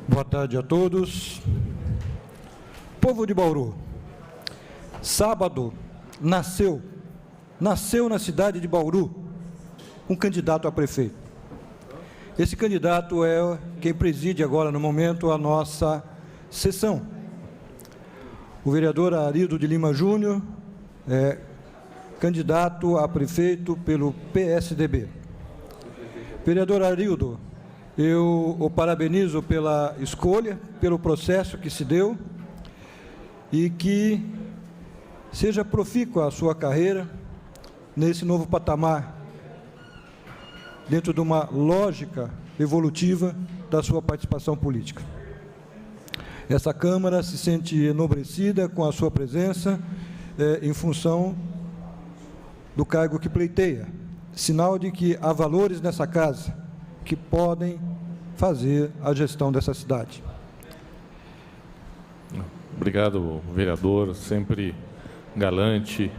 Boa tarde a todos. Povo de Bauru, sábado nasceu na cidade de Bauru um candidato a prefeito. Esse candidato é quem preside agora, no momento, a nossa sessão. O vereador Arildo de Lima Júnior é candidato a prefeito pelo PSDB. Vereador Arildo, eu o parabenizo pela escolha, pelo processo que se deu e que seja profícua a sua carreira nesse novo patamar, dentro de uma lógica evolutiva da sua participação política. Essa Câmara se sente enobrecida com a sua presença em função do cargo que pleiteia, sinal de que há valores nessa casa que podem fazer a gestão dessa cidade. Obrigado, vereador, sempre galante,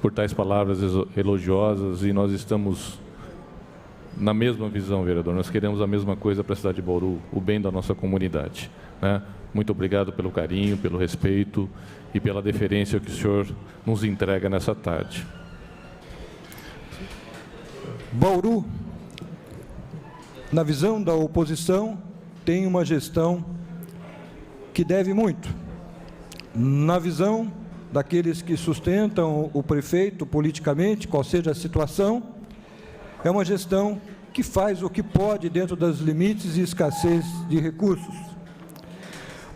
por tais palavras elogiosas, e nós estamos na mesma visão, vereador. Nós queremos a mesma coisa para a cidade de Bauru, o bem da nossa comunidade, né? Muito obrigado pelo carinho, pelo respeito e pela deferência que o senhor nos entrega nessa tarde. Bauru, na visão da oposição, tem uma gestão que deve muito. Na visão daqueles que sustentam o prefeito politicamente, qual seja a situação, é uma gestão que faz o que pode dentro dos limites e escassez de recursos.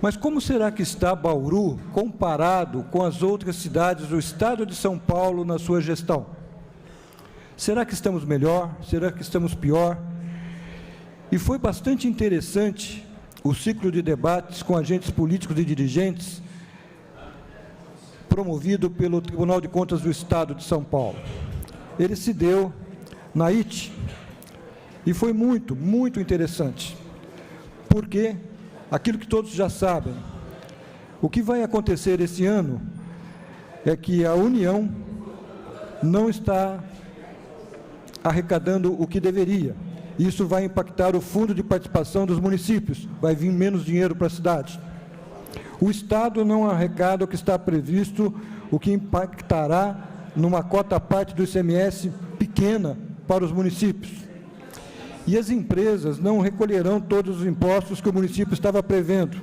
Mas como será que está Bauru comparado com as outras cidades do estado de São Paulo na sua gestão? Será que estamos melhor? Será que estamos pior? E foi bastante interessante o ciclo de debates com agentes políticos e dirigentes promovido pelo Tribunal de Contas do Estado de São Paulo. Ele se deu na IT e foi muito interessante, porque aquilo que todos já sabem, o que vai acontecer esse ano é que a União não está arrecadando o que deveria. Isso vai impactar o fundo de participação dos municípios, vai vir menos dinheiro para a cidade. O Estado não arrecada o que está previsto, o que impactará numa cota parte do ICMS pequena para os municípios. E as empresas não recolherão todos os impostos que o município estava prevendo.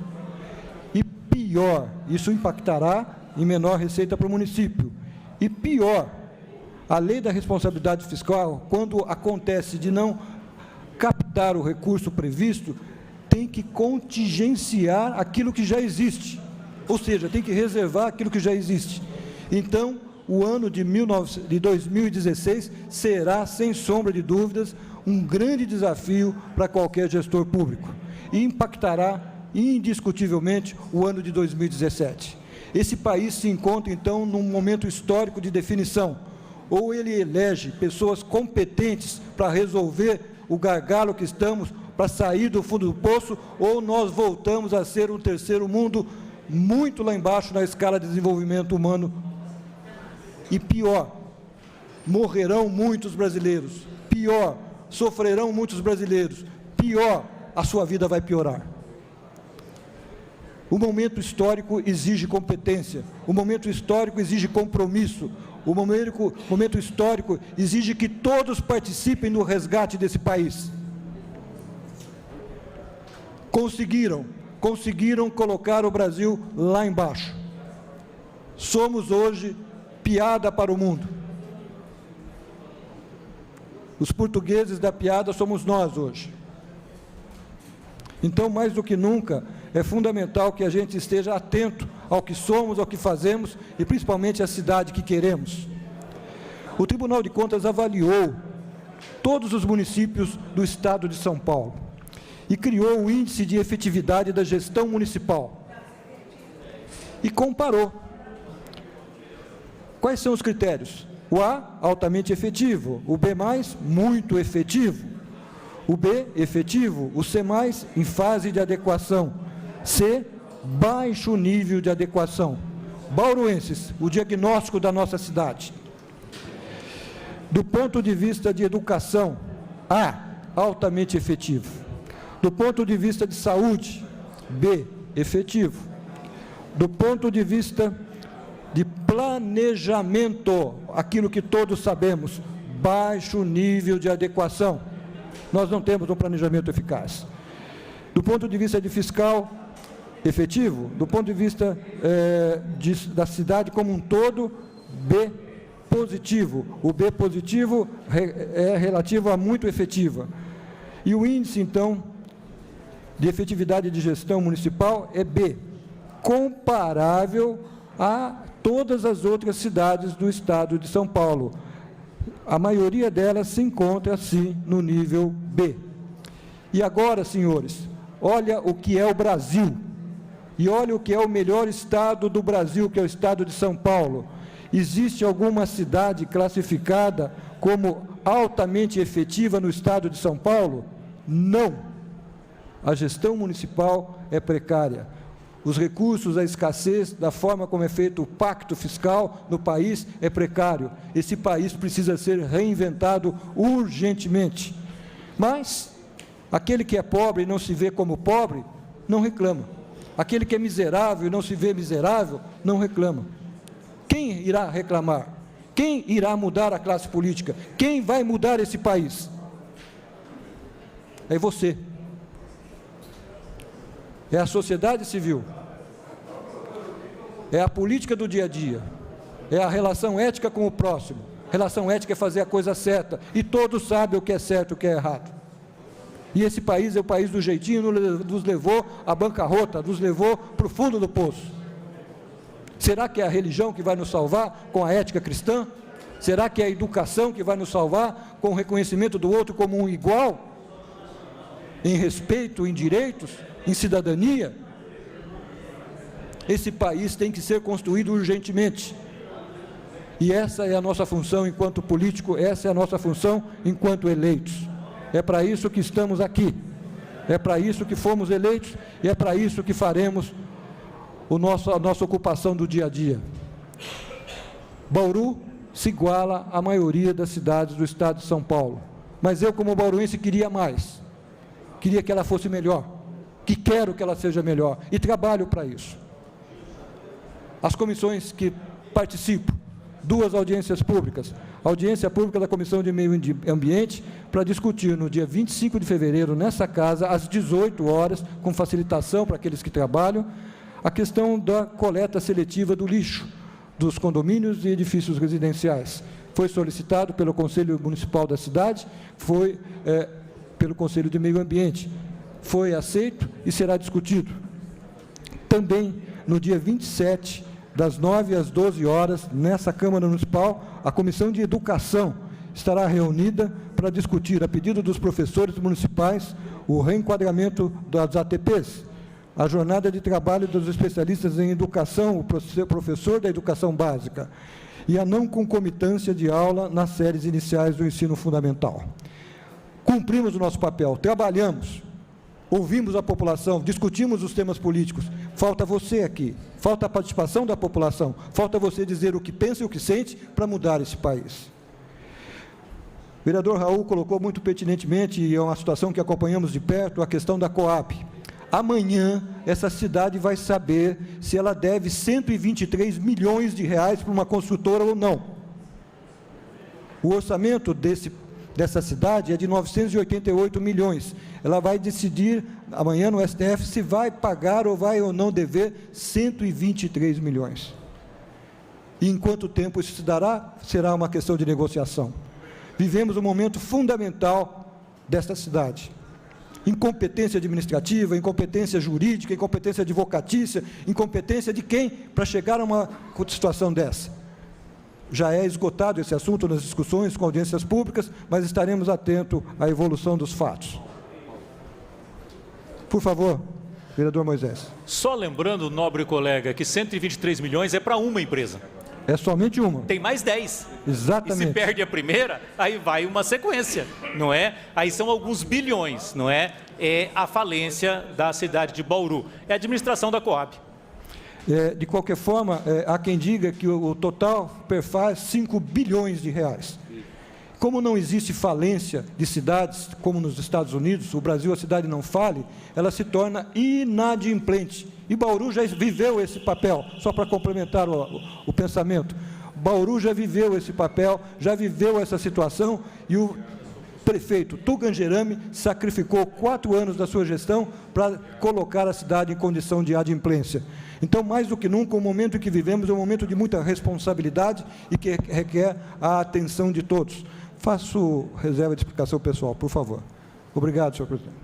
E pior, isso impactará em menor receita para o município. E pior, a lei da responsabilidade fiscal, quando acontece de não captar o recurso previsto, tem que contingenciar aquilo que já existe, ou seja, tem que reservar aquilo que já existe. Então, o ano de 2016 será, sem sombra de dúvidas, um grande desafio para qualquer gestor público e impactará indiscutivelmente o ano de 2017. Esse país se encontra, então, num momento histórico de definição. Ou ele elege pessoas competentes para resolver o gargalo que estamos, para sair do fundo do poço, ou nós voltamos a ser um terceiro mundo muito lá embaixo na escala de desenvolvimento humano. E pior, morrerão muitos brasileiros. Pior, sofrerão muitos brasileiros. Pior, a sua vida vai piorar. O momento histórico exige competência. O momento histórico exige compromisso. O momento histórico exige que todos participem no resgate desse país. Conseguiram colocar o Brasil lá embaixo. Somos hoje piada para o mundo. Os portugueses da piada somos nós hoje. Então, mais do que nunca, é fundamental que a gente esteja atento ao que somos, ao que fazemos e principalmente à cidade que queremos. O Tribunal de Contas avaliou todos os municípios do estado de São Paulo e criou o índice de efetividade da gestão municipal e comparou. Quais são os critérios? O A, altamente efetivo, o B+, muito efetivo, o B, efetivo, o C+, em fase de adequação, C, baixo nível de adequação. Bauruenses, o diagnóstico da nossa cidade. Do ponto de vista de educação, A, altamente efetivo. Do ponto de vista de saúde, B, efetivo. Do ponto de vista de planejamento, aquilo que todos sabemos, baixo nível de adequação. Nós não temos um planejamento eficaz. Do ponto de vista de fiscal, efetivo. Do ponto de vista da cidade como um todo, B, positivo. O B positivo é relativo a muito efetiva. E o índice, então, de efetividade de gestão municipal é B, comparável a todas as outras cidades do estado de São Paulo. A maioria delas se encontra, sim, no nível B. E agora, senhores, olha o que é o Brasil. E olha o que é o melhor estado do Brasil, que é o estado de São Paulo. Existe alguma cidade classificada como altamente efetiva no estado de São Paulo? Não. A gestão municipal é precária. Os recursos, a escassez, da forma como é feito o pacto fiscal no país é precário. Esse país precisa ser reinventado urgentemente. Mas aquele que é pobre e não se vê como pobre, não reclama. Aquele que é miserável e não se vê miserável, não reclama. Quem irá reclamar? Quem irá mudar a classe política? Quem vai mudar esse país? É você. É a sociedade civil, é a política do dia a dia, é a relação ética com o próximo. Relação ética é fazer a coisa certa, e todos sabem o que é certo e o que é errado. E esse país é o país do jeitinho, nos levou à bancarrota, nos levou para o fundo do poço. Será que é a religião que vai nos salvar com a ética cristã? Será que é a educação que vai nos salvar com o reconhecimento do outro como um igual? Em respeito, em direitos, em cidadania? Esse país tem que ser construído urgentemente. E essa é a nossa função enquanto político, essa é a nossa função enquanto eleitos. É para isso que estamos aqui. É para isso que fomos eleitos e é para isso que faremos a nossa ocupação do dia a dia. Bauru se iguala à maioria das cidades do estado de São Paulo. Mas eu, como bauruense, queria mais. Queria que ela fosse melhor, que quero que ela seja melhor, e trabalho para isso. As comissões que participo, 2 audiências públicas, audiência pública da Comissão de Meio Ambiente, para discutir no dia 25 de fevereiro, nessa casa, às 18 horas, com facilitação para aqueles que trabalham, a questão da coleta seletiva do lixo, dos condomínios e edifícios residenciais. Foi solicitado pelo Conselho Municipal da cidade, foi pelo Conselho de Meio Ambiente, foi aceito e será discutido. Também, no dia 27, das 9 às 12 horas, nessa Câmara Municipal, a Comissão de Educação estará reunida para discutir, a pedido dos professores municipais, o reenquadramento das ATPs, a jornada de trabalho dos especialistas em educação, o professor da educação básica, e a não concomitância de aula nas séries iniciais do ensino fundamental. Cumprimos o nosso papel, trabalhamos, ouvimos a população, discutimos os temas políticos. Falta você aqui, falta a participação da população, falta você dizer o que pensa e o que sente para mudar esse país. O vereador Raul colocou muito pertinentemente, e é uma situação que acompanhamos de perto, a questão da Coab. Amanhã, essa cidade vai saber se ela deve 123 milhões de reais para uma construtora ou não. O orçamento dessa cidade é de 988 milhões. Ela vai decidir amanhã no STF se vai pagar ou vai ou não dever 123 milhões. E em quanto tempo isso se dará? Será uma questão de negociação. Vivemos um momento fundamental desta cidade. Incompetência administrativa, incompetência jurídica, incompetência advocatícia, incompetência de quem para chegar a uma situação dessa? Já é esgotado esse assunto nas discussões com audiências públicas, mas estaremos atentos à evolução dos fatos. Por favor, vereador Moisés. Só lembrando, nobre colega, que 123 milhões é para uma empresa. É somente uma. Tem mais 10. Exatamente. E se perde a primeira, aí vai uma sequência, não é? Aí são alguns bilhões, não é? É a falência da cidade de Bauru. É a administração da Coab. De qualquer forma, há quem diga que o total perfaz 5 bilhões de reais. Como não existe falência de cidades, como nos Estados Unidos, o Brasil, a cidade não fale, ela se torna inadimplente. E Bauru já viveu esse papel, só para complementar o pensamento. Bauru já viveu esse papel, já viveu essa situação, e o prefeito Tucangerami sacrificou 4 anos da sua gestão para colocar a cidade em condição de adimplência. Então, mais do que nunca, o momento em que vivemos é um momento de muita responsabilidade e que requer a atenção de todos. Faço reserva de explicação pessoal, por favor. Obrigado, senhor presidente.